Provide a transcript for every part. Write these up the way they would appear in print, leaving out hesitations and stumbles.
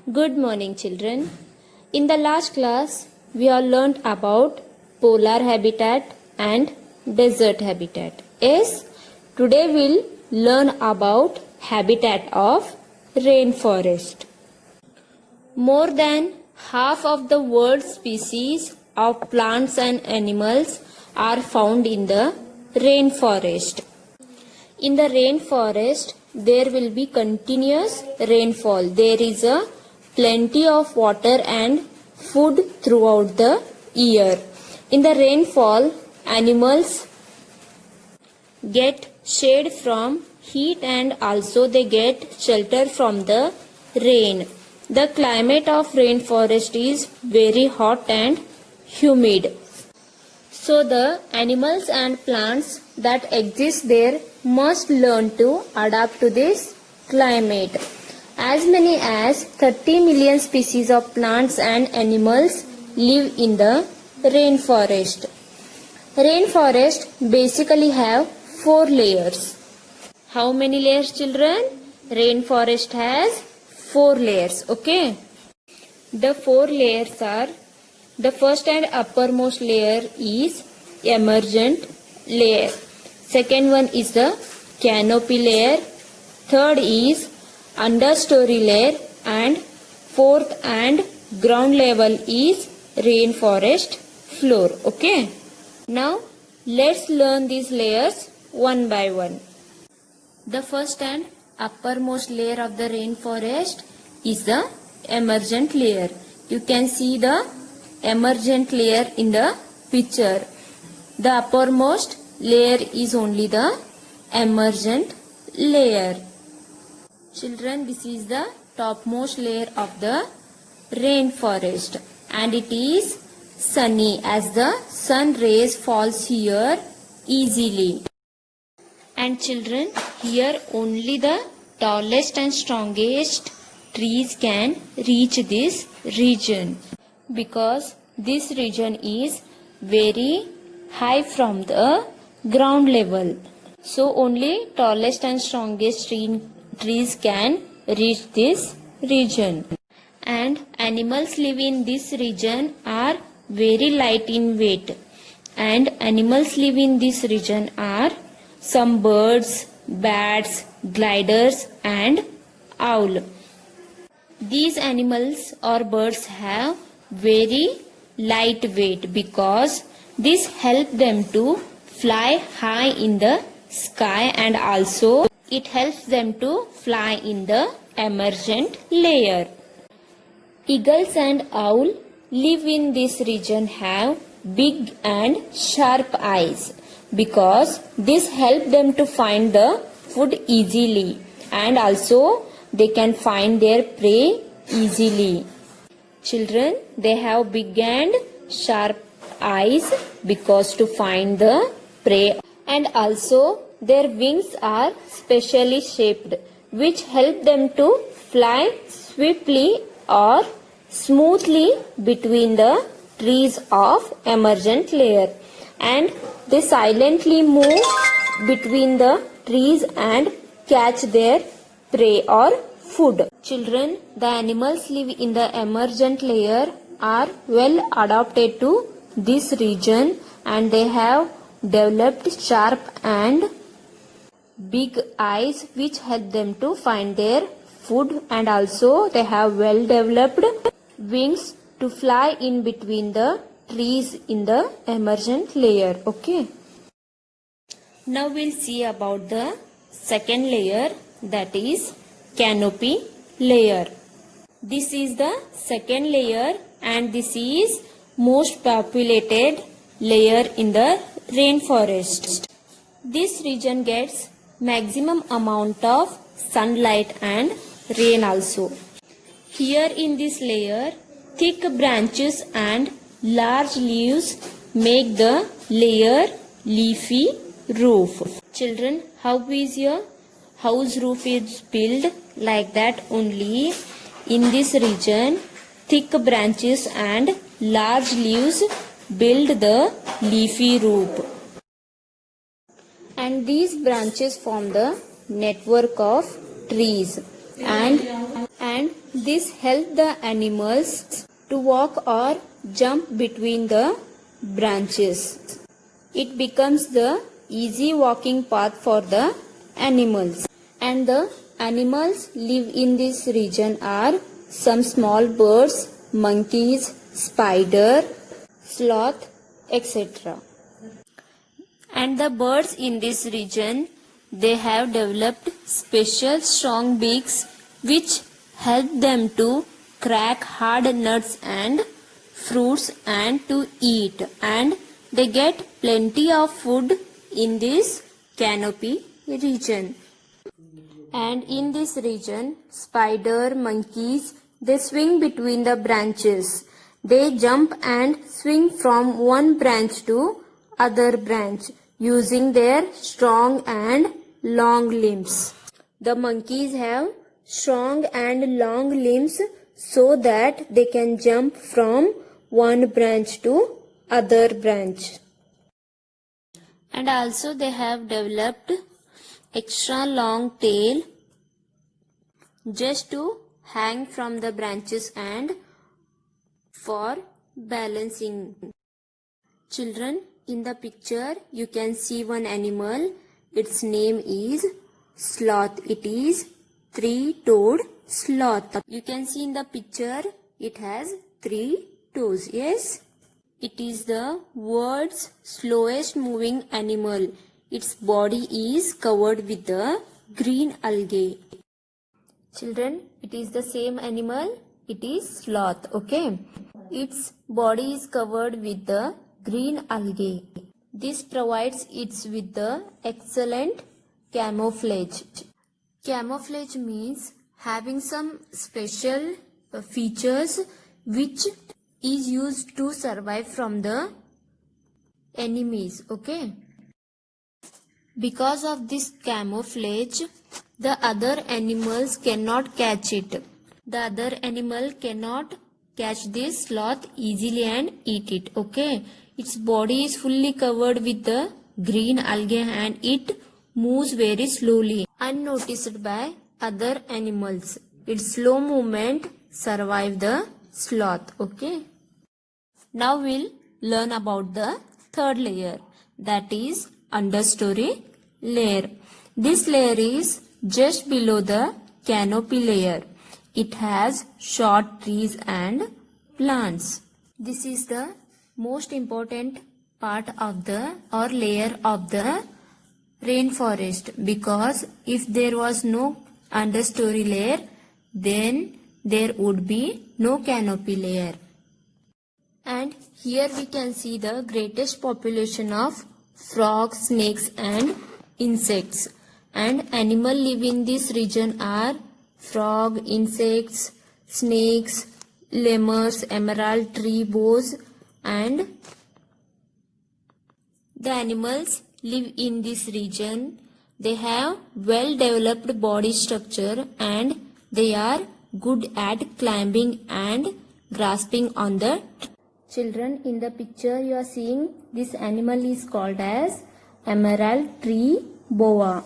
Good morning, children. In the last class, we have learned about polar habitat and desert habitat. Yes, today we'll learn about habitat of rainforest. More than half of the world's species of plants and animals are found in the rainforest. In the rainforest, there will be continuous rainfall. There is a plenty of water and food throughout the year. In the rainfall, animals get shade from heat and also they get shelter from the rain. The climate of rainforest is very hot and humid. So the animals and plants that exist there must learn to adapt to this climate. As many as 30 million species of plants and animals live in the rainforest. Rainforest basically have 4 layers. How many layers, children? Rainforest has 4 layers. Okay. The 4 layers are, the first and uppermost layer is emergent layer. Second one is the canopy layer. Third is understory layer, and fourth and ground level is rainforest floor. Okay. Now let's learn these layers one by one. The first and uppermost layer of the rainforest is the emergent layer. You can see the emergent layer in the picture. The uppermost layer is only the emergent layer. Children, this is the topmost layer of the rainforest and it is sunny as the sun rays falls here easily. And children, here only the tallest and strongest trees can reach this region because this region is very high from the ground level. So only tallest and strongest trees can reach this region. And animals live in this region are very light in weight. And animals live in this region are some birds, bats, gliders and owl. These animals or birds have very light weight because this helps them to fly high in the sky and also it helps them to fly in the emergent layer. Eagles and owl live in this region have big and sharp eyes because this helps them to find the food easily and also they can find their prey easily. Children, they have big and sharp eyes because to find the prey and also their wings are specially shaped which help them to fly swiftly or smoothly between the trees of emergent layer and they silently move between the trees and catch their prey or food. Children, the animals live in the emergent layer are well adapted to this region and they have developed sharp and big eyes which help them to find their food and also they have well developed wings to fly in between the trees in the emergent layer. Okay. Now we'll see about the second layer, that is canopy layer. This is the second layer and this is most populated layer in the rainforest. This region gets maximum amount of sunlight and rain also. Here in this layer, thick branches and large leaves make the layer leafy roof. Children, how is your house roof is built? Like that only. In this region, thick branches and large leaves build the leafy roof. And these branches form the network of trees and this helps the animals to walk or jump between the branches. It becomes the easy walking path for the animals. And the animals live in this region are some small birds, monkeys, spider, sloth, etc. And the birds in this region, they have developed special strong beaks which help them to crack hard nuts and fruits and to eat, and they get plenty of food in this canopy region. And in this region, spider, monkeys, they swing between the branches. They jump and swing from one branch to other branch using their strong and long limbs. The monkeys have strong and long limbs so that they can jump from one branch to other branch. And also they have developed extra long tail just to hang from the branches and for balancing. Children, in the picture you can see one animal. Its name is sloth. It is three-toed sloth. You can see in the picture it has 3 toes. Yes, it is the world's slowest moving animal. Its body is covered with the green algae. Children, it is the same animal. It is sloth. Okay, its body is covered with the green algae. This provides it with the excellent camouflage. Camouflage means having some special features which is used to survive from the enemies. Okay, because of this camouflage, the other animals cannot catch it. The other animal cannot catch this sloth easily and eat it. Okay, its body is fully covered with the green algae and it moves very slowly, unnoticed by other animals. Its slow movement survive the sloth. Okay, now we'll learn about the third layer, that is understory layer. This layer is just below the canopy layer. It has short trees and plants. This is the most important part of the or layer of the rainforest, because if there was no understory layer, then there would be no canopy layer. And here we can see the greatest population of frogs, snakes and insects. And animals live in this region are frog, insects, snakes, lemurs, emerald tree boas, and the animals live in this region. They have well developed body structure and they are good at climbing and grasping on the children. In the picture you are seeing, this animal is called as emerald tree boa.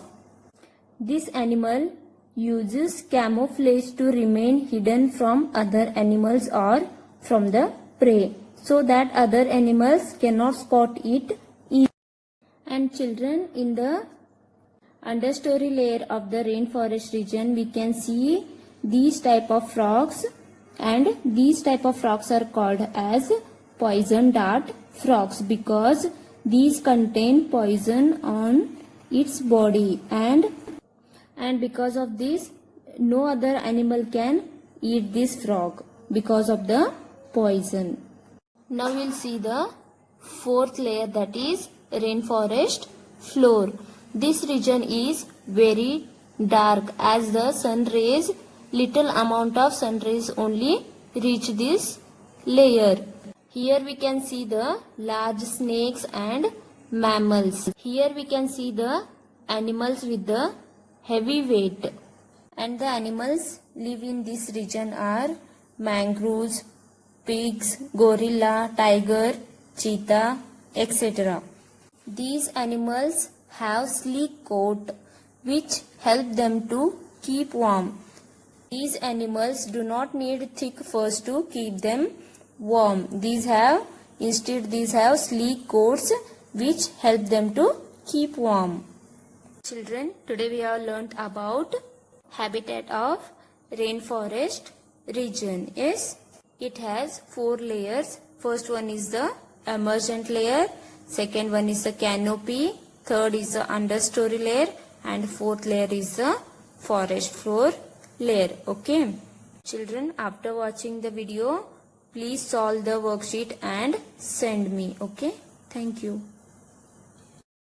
This animal uses camouflage to remain hidden from other animals or from the prey, so that other animals cannot spot it easily. And children, in the understory layer of the rainforest region, we can see these type of frogs, and these type of frogs are called as poison dart frogs because these contain poison on its body, and because of this no other animal can eat this frog because of the poison. Now we'll see the fourth layer, that is rainforest floor. This region is very dark as the sun rays, little amount of sun rays only reach this layer. Here we can see the large snakes and mammals. Here we can see the animals with the heavy weight. And the animals live in this region are mangroves, pigs, gorilla, tiger, cheetah, etc. These animals have sleek coat which help them to keep warm. These animals do not need thick furs to keep them warm. These have sleek coats which help them to keep warm. Children, today we have learnt about habitat of rainforest region. Yes, it has 4 layers. First one is the emergent layer, second one is the canopy, third is the understory layer, and fourth layer is the forest floor layer. Okay, children, after watching the video, please solve the worksheet and send me. Okay, thank you.